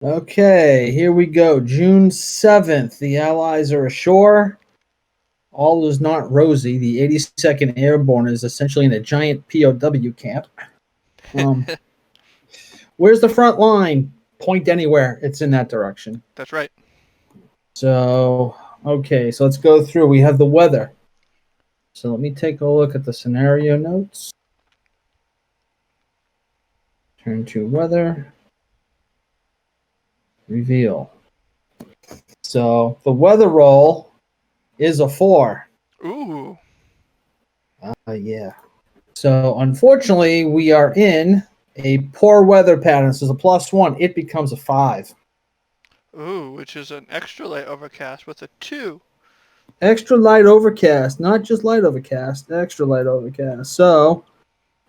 Okay, here we go. June 7th. The Allies are ashore. All is not rosy. The 82nd Airborne is essentially in a giant POW camp. Um, where's the front line? Point anywhere. It's in that direction. That's right. So, okay, so let's go through. We have the weather. So let me take a look at the scenario notes. Turn to weather. Reveal. So the weather roll is a 4. Ooh. Yeah. So unfortunately, we are in a poor weather pattern. So it's a +1. It becomes a 5. Ooh, which is an extra light overcast with a 2. Extra light overcast, not just light overcast, extra light overcast. So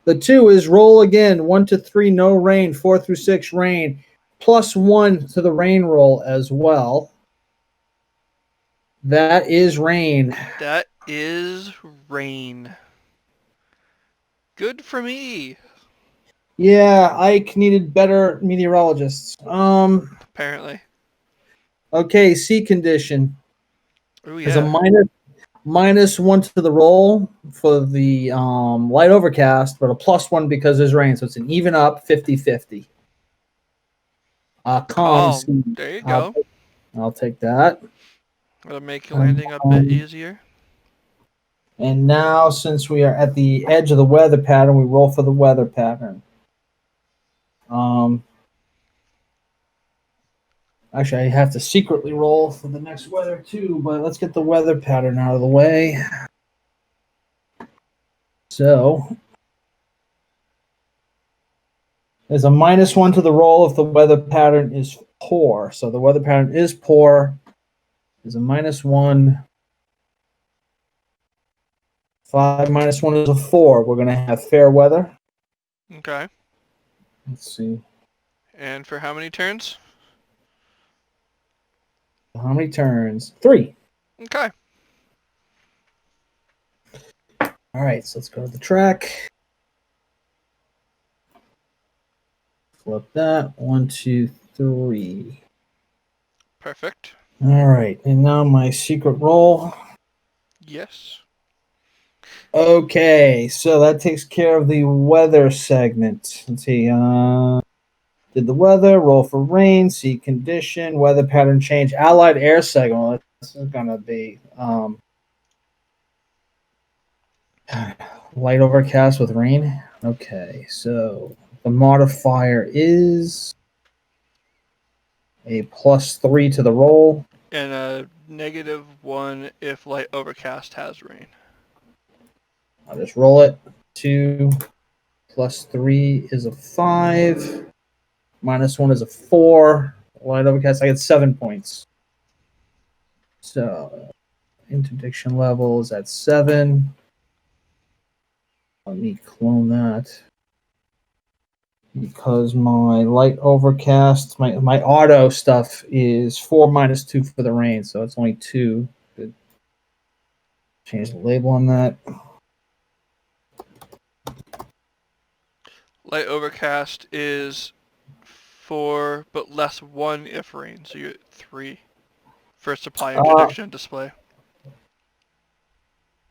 the 2 is roll again. 1 to 3, no rain. 4 through 6, rain. +1 to the rain roll as well. That is rain. That is rain. Good for me. Yeah, Ike needed better meteorologists. Apparently. Okay, sea condition. Ooh, There's a yeah. -1 to the roll for the light overcast, but a +1 because there's rain. So it's an even up 50-50. Calm Calm. sea. There you I'll, go. I'll take that. That'll make landing a bit easier. And now, since we are at the edge of the weather pattern, we roll for the weather pattern. Actually, I have to secretly roll for the next weather too, but let's get the weather pattern out of the way. So, there's a -1 to the roll if the weather pattern is poor. So the weather pattern is poor. There's a -1. 5 -1 is a 4. We're going to have fair weather. Okay. Let's see. And for how many turns? How many turns? 3. Okay. All right, so let's go to the track. Flip that. 1, 2, 3. Perfect. All right, and now my secret roll. Yes. Okay, so that takes care of the weather segment. Let's see. Did the weather, roll for rain, sea condition, weather pattern change, allied air segment. Well, this is gonna be light overcast with rain. Okay, so the modifier is a +3 to the roll. And a -1 if light overcast has rain. I'll just roll it. 2 plus 3 is a 5. -1 is a 4. Light overcast, I get 7 points. So interdiction level is at 7. Let me clone that. Because my light overcast, my auto stuff is 4 -2 for the rain, so it's only 2. Good. Change the label on that. Light overcast is 4, but less 1 if rain. So you're at 3 for supply interdiction and display.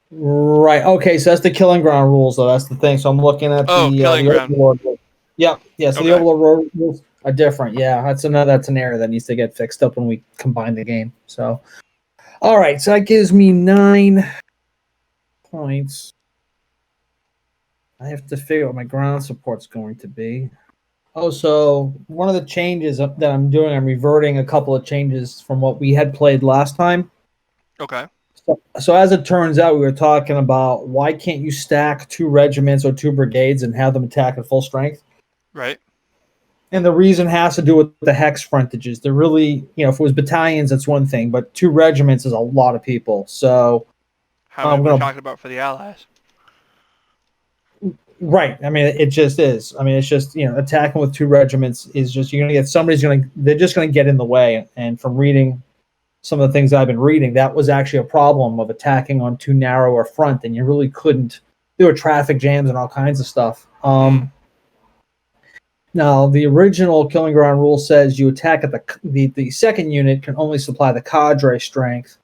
Right. Okay. So that's the killing ground rules, though. That's the thing. So I'm looking at Killing the ground. overlord. Yep. Yeah. So the Okay. overlord rules are different. Yeah. That's an error that needs to get fixed up when we combine the game. So, all right. So that gives me 9 points. I have to figure out what my ground support's going to be. Oh, so one of the changes that I'm doing, I'm reverting a couple of changes from what we had played last time. Okay. So as it turns out, we were talking about why can't you stack 2 regiments or 2 brigades and have them attack at full strength? Right. And the reason has to do with the hex frontages. They're really, if it was battalions, that's one thing, but 2 regiments is a lot of people. So How many are we talking about for the Allies? Right. I mean, it just is. I mean, it's just, attacking with 2 regiments is just, you're going to get, they're just going to get in the way. And from reading some of the things I've been reading, that was actually a problem of attacking on too narrow a front. And you really couldn't, there were traffic jams and all kinds of stuff. Now, the original Killing Ground rule says you attack at the second unit can only supply the cadre strength.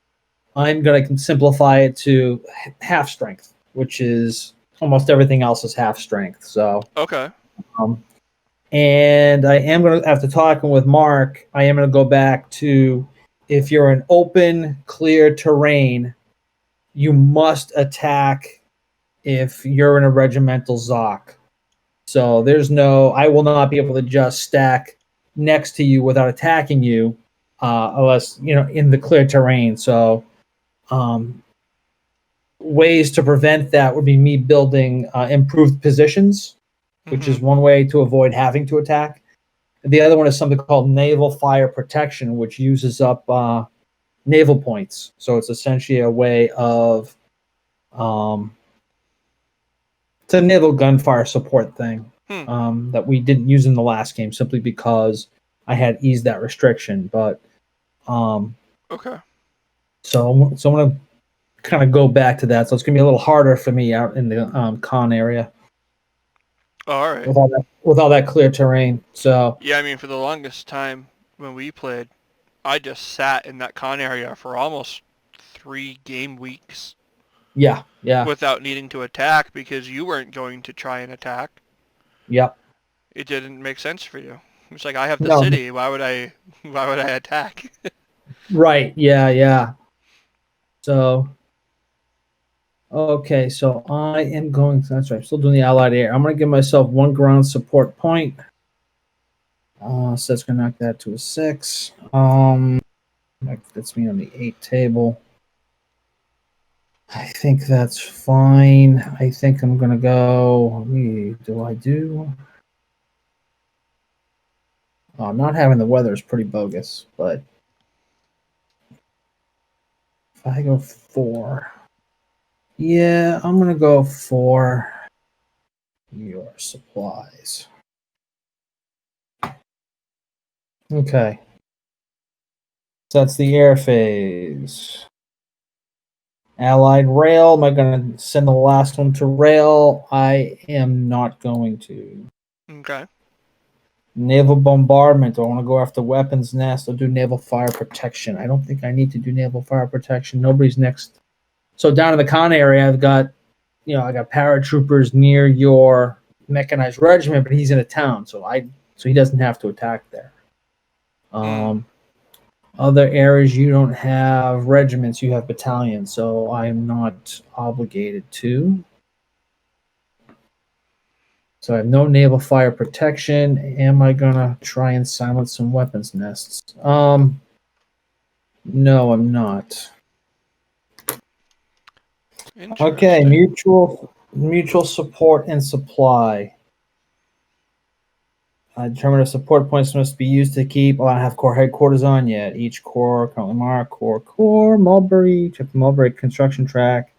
I'm going to simplify it to half strength, which is almost everything else is half strength. So, Okay. And I am going to, after talking with Mark, I am going to go back to if you're in open, clear terrain, you must attack if you're in a regimental Zoc. So there's no, I will not be able to just stack next to you without attacking you, unless, in the clear terrain. So, ways to prevent that would be me building improved positions, which is one way to avoid having to attack. The other one is something called naval fire protection, which uses up naval points. So it's essentially a way of, it's a naval gunfire support thing that we didn't use in the last game simply because I had eased that restriction. But okay. So I'm going to kind of go back to that. So it's going to be a little harder for me out in the con area. All right. With all that clear terrain. So yeah, I mean, for the longest time when we played, I just sat in that con area for almost 3 game weeks. Yeah. Without needing to attack because you weren't going to try and attack. Yep. It didn't make sense for you. It's like I have the city. Why would I attack? Right. Yeah. So okay, so I am going. That's right. I'm still doing the allied air. I'm going to give myself 1 ground support point. So that's going to knock that to a 6. That's me on the 8 table. I think that's fine. I think I'm going to go. Not having the weather is pretty bogus, but if I go 4. Yeah, I'm going to go for your supplies. Okay. So that's the air phase. Allied rail. Am I going to send the last one to rail? I am not going to. Okay. Naval bombardment. Do I want to go after weapons nest or do naval fire protection? I don't think I need to do naval fire protection. Nobody's next. So down in the con area, I've got, I got paratroopers near your mechanized regiment, but he's in a town, so he doesn't have to attack there. Other areas you don't have regiments, you have battalions, so I am not obligated to. So I have no naval fire protection. Am I gonna try and silence some weapons nests? No, I'm not. Okay, mutual support and supply. Determine if support points must be used to keep. I don't have core headquarters on yet. Each core currently marked core Mulberry. Check the Mulberry construction track.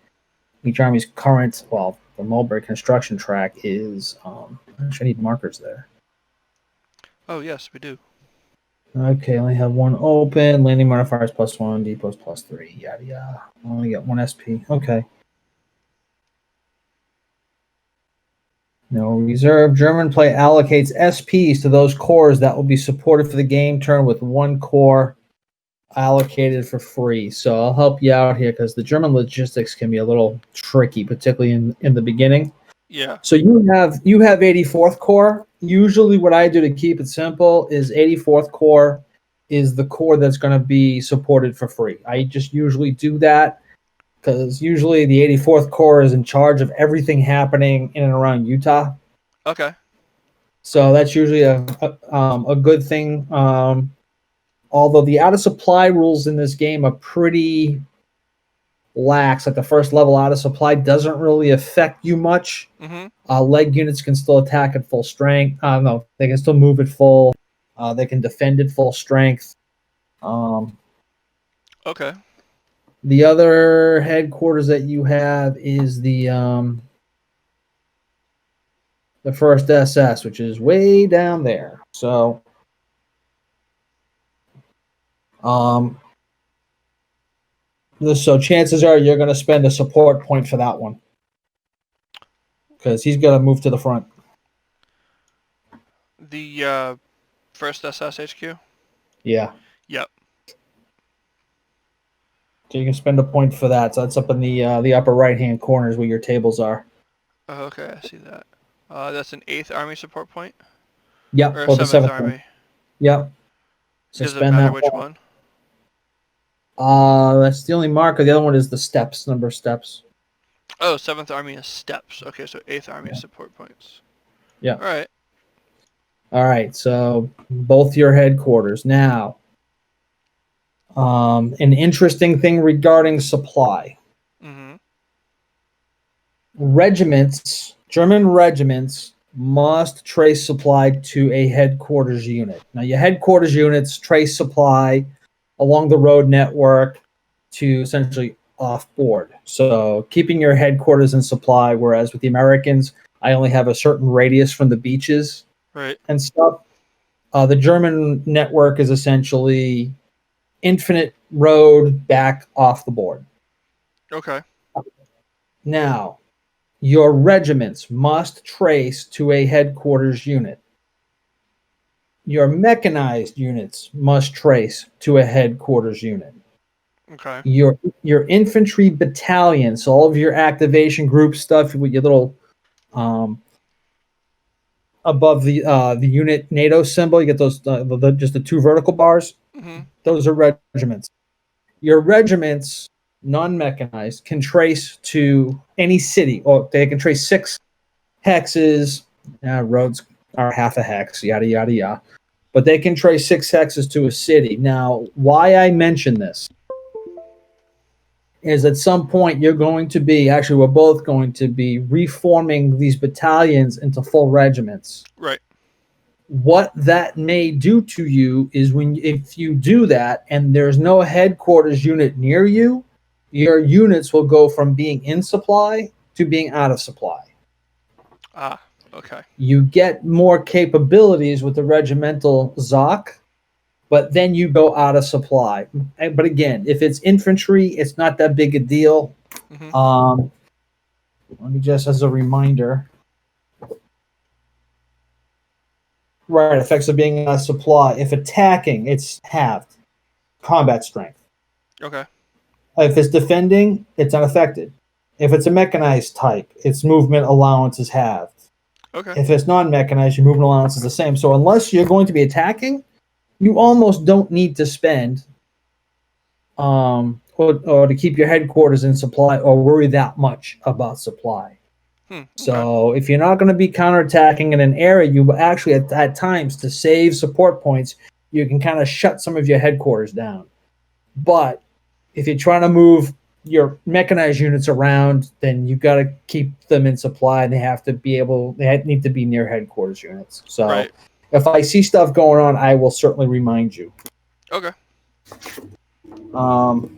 Each army's current. Well, the Mulberry construction track is. Actually, I need markers there. Oh yes, we do. Okay, only have 1 open. Landing modifiers +1, depots +3. Yada yada. Only got 1 SP. Okay. No reserve. German play allocates SPs to those cores that will be supported for the game turn with 1 core allocated for free. So I'll help you out here because the German logistics can be a little tricky, particularly in the beginning. Yeah. So you have 84th Corps. Usually what I do to keep it simple is 84th Corps is the core that's going to be supported for free. I just usually do that because usually the 84th Corps is in charge of everything happening in and around Utah. Okay. So that's usually a good thing. Although the out of supply rules in this game are pretty lax, like the first level out of supply doesn't really affect you much. Leg units can still attack at full strength. No, they can still move at full. They can defend at full strength. Okay. The other headquarters that you have is the first SS, which is way down there. So, so chances are you're going to spend a support point for that one because he's going to move to the front. The first SS HQ? Yeah. Yep. So you can spend a point for that. So that's up in the upper right hand corners where your tables are. Oh, okay, I see that. That's an 8th Army support point? Yep. Or a Or the 7th seventh one. Army? Yep. So Does it spend matter that which point. one? That's the only marker. The other one is the steps, number of steps. Oh, 7th Army is steps. Okay, so 8th Army is support points. Yeah. Alright. All right. So both your headquarters. Now, an interesting thing regarding supply. Mm-hmm. Regiments, German regiments must trace supply to a headquarters unit. Now, your headquarters units trace supply along the road network to essentially off board. So, keeping your headquarters in supply, whereas with the Americans, I only have a certain radius from the beaches Right. and stuff. The German network is essentially infinite road back off the board. Okay. Now, your regiments must trace to a headquarters unit. Your mechanized units must trace to a headquarters unit. Okay. Your infantry battalions, so all of your activation group stuff with your little above the unit NATO symbol, you get those just the two vertical bars. Mm-hmm. Those are regiments. Your regiments, non-mechanized, can trace to any city, or they can trace 6 hexes. Roads are half a hex, yada yada yada. But they can trace 6 hexes to a city. Now, why I mention this is at some point you're going to be, actually, we're both going to be reforming these battalions into full regiments. Right. What that may do to you is if you do that and there's no headquarters unit near you, your units will go from being in supply to being out of supply. Ah, okay. You get more capabilities with the regimental ZOC, but then you go out of supply. But again, if it's infantry, it's not that big a deal. Mm-hmm. Let me just, as a reminder, right, effects of being out of supply. If attacking, it's halved. Combat strength. Okay. If it's defending, it's unaffected. If it's a mechanized type, its movement allowance is halved. Okay. If it's non-mechanized, your movement allowance is the same. So unless you're going to be attacking, you almost don't need to spend or to keep your headquarters in supply or worry that much about supply. Okay. So if you're not going to be counterattacking in an area, you actually at times to save support points, you can kind of shut some of your headquarters down. But if you're trying to move your mechanized units around, then you've got to keep them in supply, and they need to be near headquarters units. So Right. if I see stuff going on, I will certainly remind you. Okay. All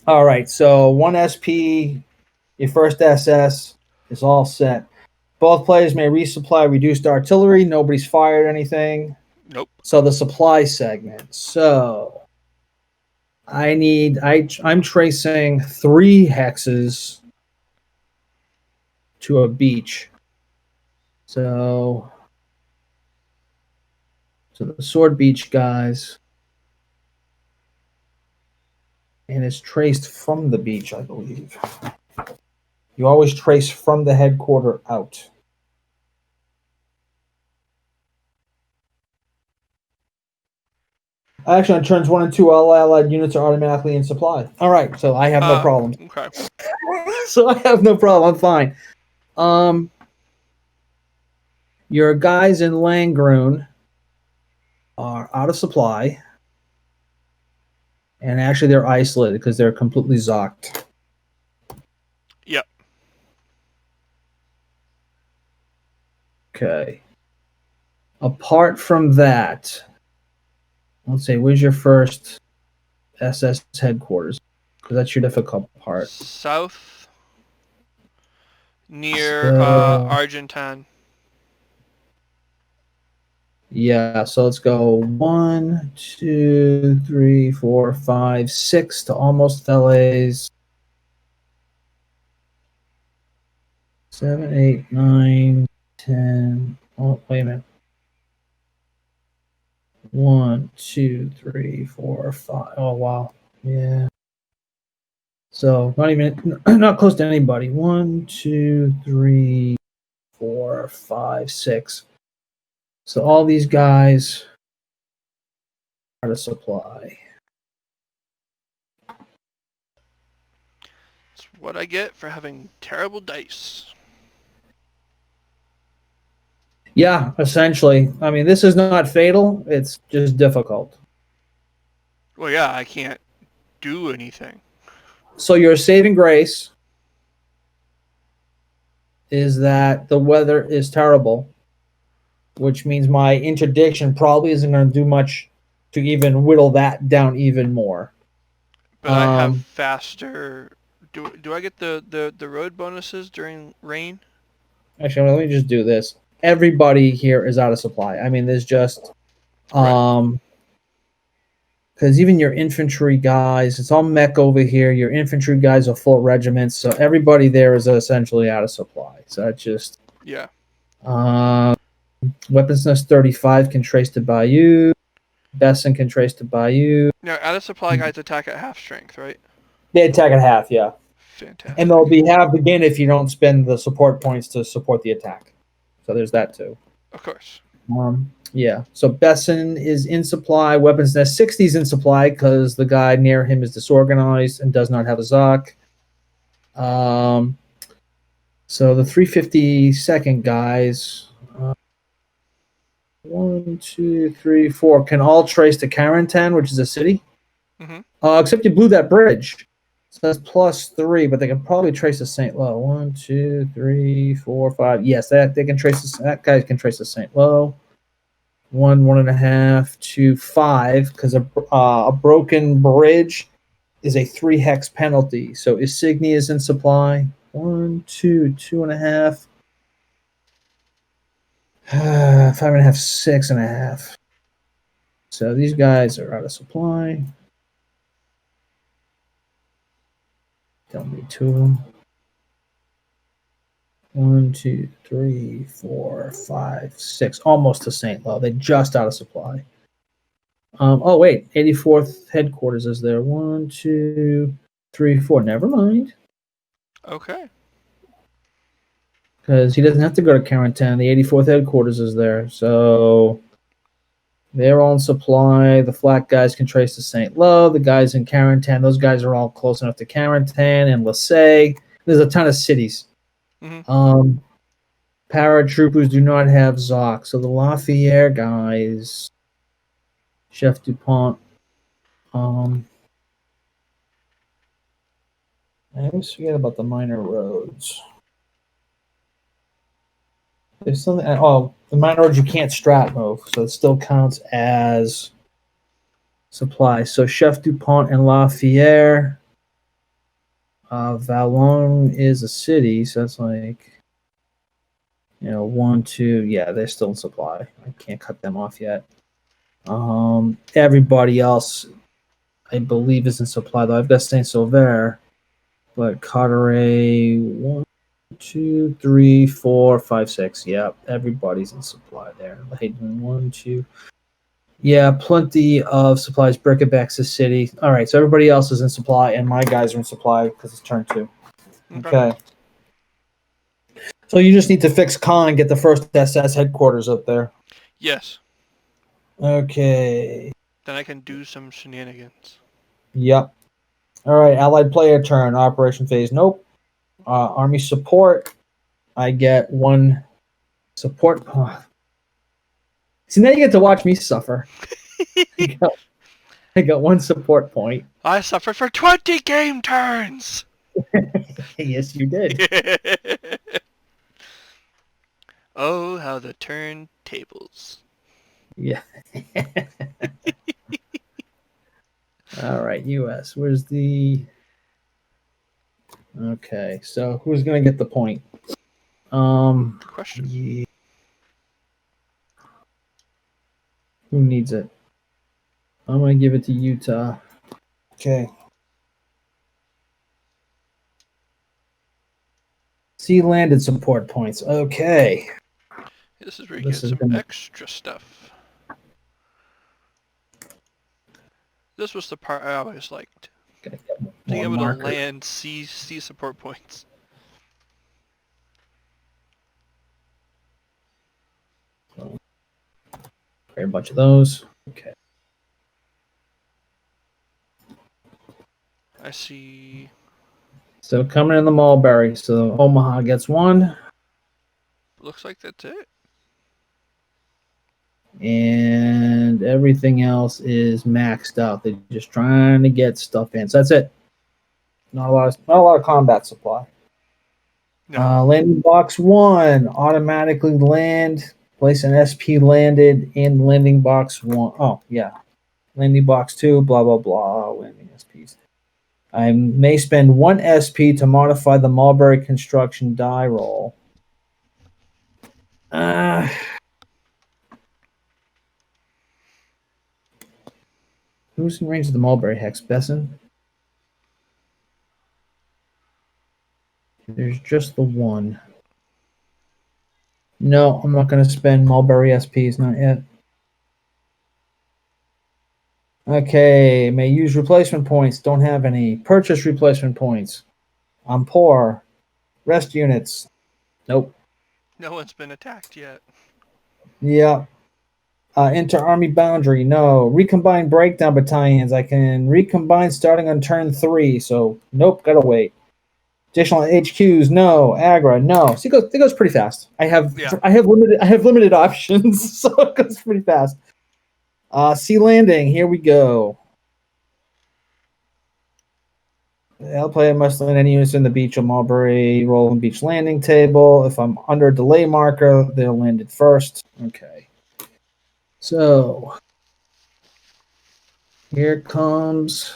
right, so 1 SP, your first SS is all set. Both players may resupply reduced artillery. Nobody's fired anything. Nope. So the supply segment. So I'm tracing 3 hexes to a beach. So the Sword Beach guys. And it's traced from the beach, I believe. You always trace from the headquarter out. Actually, on turns 1 and 2, all allied units are automatically in supply. All right, so I have no problem. Okay. So I have no problem. I'm fine. Your guys in Langroon are out of supply. And actually, they're isolated because they're completely zocked. Yep. Okay. Apart from that, let's say, where's your first SS headquarters? Because that's your difficult part. South. Near Argentan. Yeah, so let's go 1, 2, 3, 4, 5, 6 to almost Falaise. 7, 8, 9, 10. Oh, wait a minute. 1, 2, 3, 4, 5. Oh wow. Yeah. So not close to anybody. 1, 2, 3, 4, 5, 6. So all these guys are to supply. It's what I get for having terrible dice. Yeah, essentially. I mean, this is not fatal. It's just difficult. Well, yeah, I can't do anything. So your saving grace is that the weather is terrible, which means my interdiction probably isn't going to do much to even whittle that down even more. But I have faster. Do I get the road bonuses during rain? Actually, let me just do this. Everybody here is out of supply. I mean, there's just because even your infantry guys, it's all mech over here. Your infantry guys are full regiments, so everybody there is essentially out of supply. So that's just Yeah. Weapons Nest 35 can trace to Bayou. Besson can trace to Bayou. Now, out of supply guys attack at half strength, right? They attack at half, yeah. Fantastic. And they'll be half again if you don't spend the support points to support the attack. So there's that too. Of course. Yeah. So Besson is in supply. Weapons Nest 60 is in supply because the guy near him is disorganized and does not have a Zoc. So the 352nd guys, 1, 2, 3, 4, can all trace to Carentan, which is a city. Except you blew that bridge. So that's +3, but they can probably trace to St. Lo. 1, 2, 3, 4, 5. Yes, that they can trace. That guy can trace to St. Lo. 1, 1.5, 2, 5, because a broken bridge is a 3 hex penalty. So Isigny is in supply. 1, 2, 2.5, 5.5, 6.5. So these guys are out of supply. Don't need 2 of them. 1, 2, 3, 4, 5, 6. Almost to St. Lo. They're just out of supply. Oh, wait. 84th headquarters is there. 1, 2, 3, 4. Never mind. Okay. Because he doesn't have to go to Carentan. The 84th headquarters is there. So they're all in supply. The flat guys can trace to St. Lo. The guys in Carentan, those guys are all close enough to Carentan and Lasay. There's a ton of cities. Paratroopers do not have Zoc. So the Lafayette guys, Chef DuPont. I always forget about the minor roads. There's something. Oh, the minor roads you can't strat move, so it still counts as supply. So Chef DuPont and Lafayette. Vallon is a city, so that's like 1, 2. Yeah, they're still in supply. I can't cut them off yet. Everybody else, I believe, is in supply though. I've got Saint Sauveur, but Carteret 1, 2, 3, 4, 5, 6. Yeah, everybody's in supply there. Hayden 1, 2. Yeah, plenty of supplies. Brickabex's a city. All right, so everybody else is in supply, and my guys are in supply because it's turn 2. Okay. So you just need to fix Khan and get the first SS headquarters up there. Yes. Okay. Then I can do some shenanigans. Yep. All right, allied player turn. Operation phase. Nope. Army support. I get 1 support. See, now you get to watch me suffer. I got 1 support point. I suffered for 20 game turns. Yes, you did. Oh, how the turn tables. Yeah. All right, U.S. Where's the... Okay, so who's going to get the point? Good question. Yeah. Who needs it? I'm going to give it to Utah. Okay. Sea landed support points. Okay. This is where you get some extra stuff. This was the part I always liked. Gotta get Being more able to marker. land C support points. Create a bunch of those. Okay. I see. So coming in the Mulberry. So Omaha gets one. Looks like that's it. And everything else is maxed out. They're just trying to get stuff in. So that's it. Not a lot of combat supply. No. Landing box 1 automatically land. Place an SP landed in landing box 1. Oh yeah, landing box 2. Blah blah blah. Landing SPs. I may spend 1 SP to modify the Mulberry construction die roll. Who's in range of the Mulberry Hex? Besson? There's just the one. No, I'm not going to spend Mulberry SPs, not yet. Okay, may use replacement points. Don't have any. Purchase replacement points. I'm poor. Rest units. Nope. No one's been attacked yet. Yeah. Inter-army boundary. No. Recombine breakdown battalions. I can recombine starting on turn 3. So, nope. Gotta wait. Additional HQs. No. Agra. No. See, it goes pretty fast. I have limited options, so it goes pretty fast. Sea landing. Here we go. I'll play must land any units in the beach or Mulberry rolling beach landing table. If I'm under a delay marker, they'll land it first. Okay. So here comes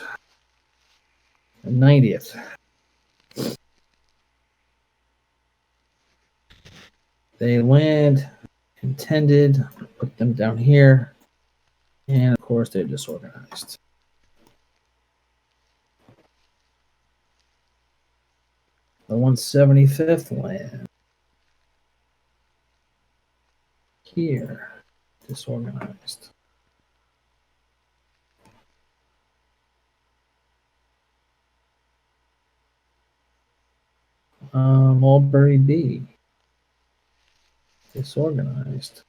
the 90th. They land intended. Put them down here. And of course, they're disorganized. The 175th land. Here. Disorganized. Mulberry B. Disorganized.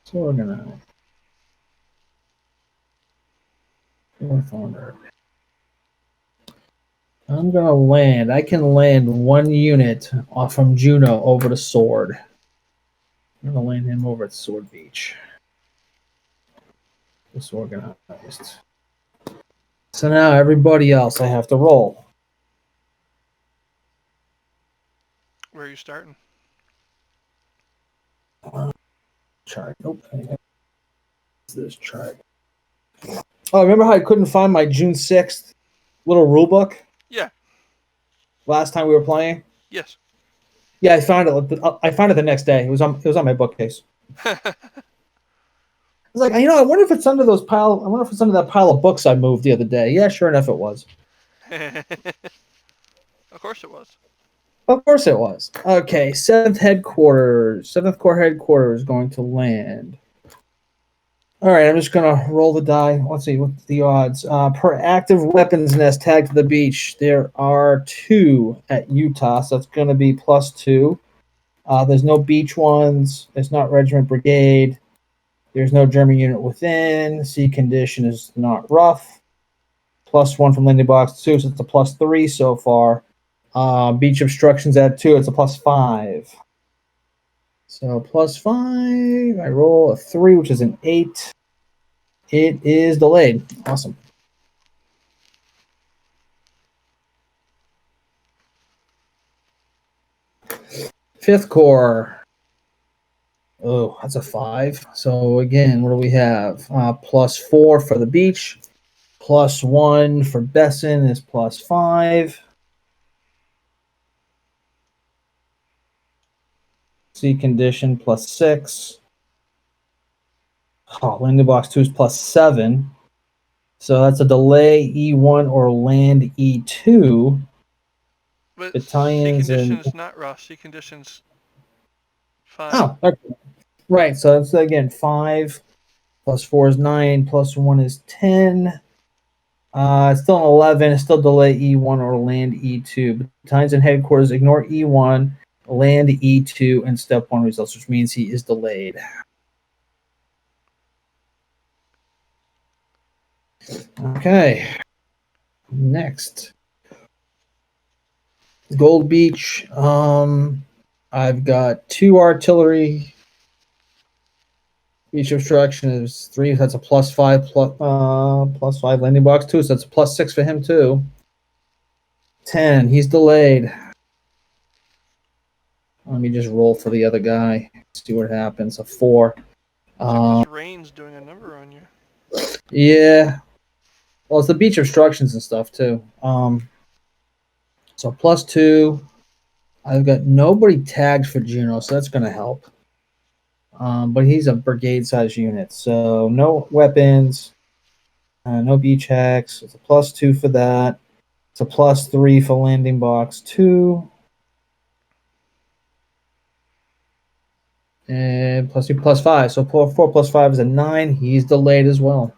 Disorganized. Fourth order. I'm gonna land. I can land 1 unit off from Juno over to Sword. I'm gonna land him over at Sword Beach. Disorganized. So now everybody else I have to roll. Where are you starting? Chart. Nope. This chart. Oh, remember how I couldn't find my June 6th little rule book? Yeah. Last time we were playing? Yes. Yeah, I found it. I found it the next day. It was on my bookcase. I was like, I wonder if it's under those pile. I wonder if it's under that pile of books I moved the other day. Yeah, sure enough, it was. Of course it was. Of course it was. Okay, 7th Corps headquarters going to land. All right, I'm just gonna roll the die. Let's see what's the odds. Per active weapons nest tagged to the beach, there are 2 at Utah, so it's gonna be +2. There's no beach ones. There's not regiment brigade. There's no German unit within. Sea condition is not rough. +1 from landing box 2, so it's a +3 so far. Beach obstructions at 2, it's a +5. So +5. I roll a 3, which is an 8. It is delayed. Awesome. Fifth Corps. Oh, that's a 5. So again, what do we have? +4 for the beach. +1 for Besson is +5. Sea condition +6. Oh, landing box 2 is +7. So that's a delay E1 or land E2. But Battalions sea condition and is not rough. Sea condition's fine. oh, okay. Right. So that's again 5. Plus 4 is 9. Plus 1 is 10. It's still an 11. It's still delay E1 or land E2. Battalions and headquarters ignore E1, land E2, and step 1 results, which means he is delayed. Okay. Next. Gold Beach. I've got 2 artillery. Beach obstruction is 3. That's a +5 +5 landing box 2. So that's a +6 for him too. 10. He's delayed. Let me just roll for the other guy. See what happens. A 4. This rain's doing a number on you. Yeah. Well, it's the beach obstructions and stuff too. So +2. I've got nobody tagged for Juno, so that's going to help. But he's a brigade-sized unit, so no weapons, no beach hacks. It's a +2 for that. It's a +3 for landing box 2. And +2, +5. So 4 + 5 is a 9. He's delayed as well.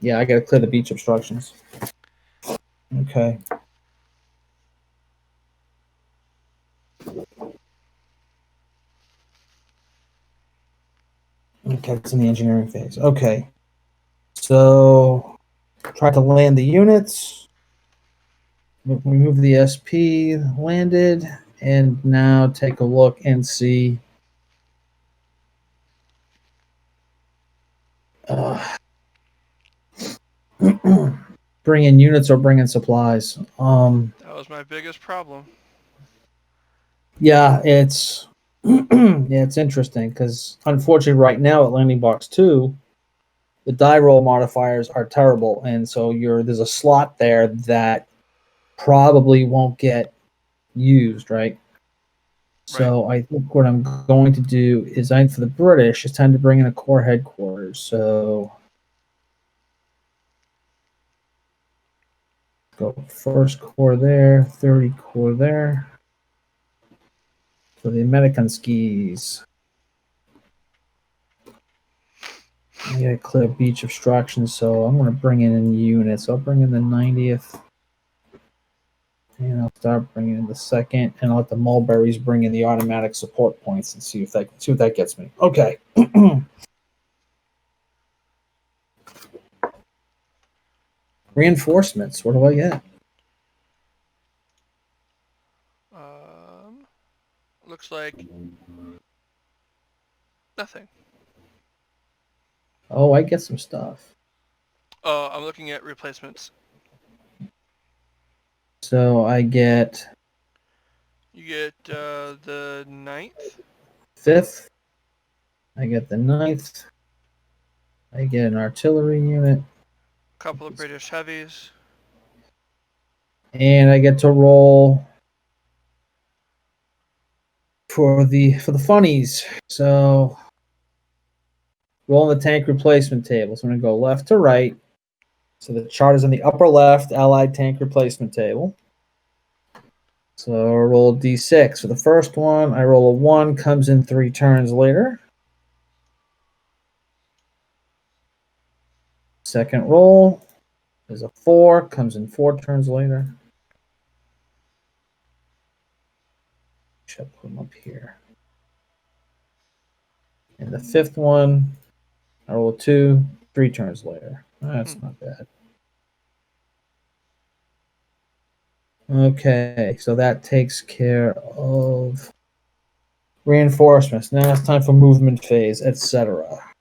Yeah, I got to clear the beach obstructions. Okay. Okay, it's in the engineering phase. Okay. So try to land the units. Remove the SP, landed, and now take a look and see. Bring in units or bring in supplies. That was my biggest problem. Yeah, it's it's interesting because unfortunately right now at landing box 2, the die roll modifiers are terrible, and so there's a slot there that probably won't get used, right? So I think what I'm going to do is for the British, it's time to bring in a core headquarters. So go first core there, 30 core there. For the American skis. I gotta clear beach obstructions, so I'm gonna bring in units. I'll bring in the 90th. And I'll start bringing in the 2nd, and I'll let the Mulberries bring in the automatic support points and see what that gets me. Okay. Reinforcements. What do I get? Looks like nothing. Oh, I get some stuff. Oh, I'm looking at replacements. So I get. You get the 9th. 5th. I get the 9th. I get an artillery unit. A couple of British heavies. And I get to roll for the funnies. So roll on the tank replacement table. So I'm going to go left to right. So the chart is on the upper left, Allied tank replacement table. So I roll D6. For the first one, I roll a 1, comes in 3 turns later. Second roll is a 4, comes in 4 turns later. Should put them up here. And the 5th one, I roll a 2, 3 turns later. That's not bad. Okay, so that takes care of reinforcements. Now it's time for movement phase, etc.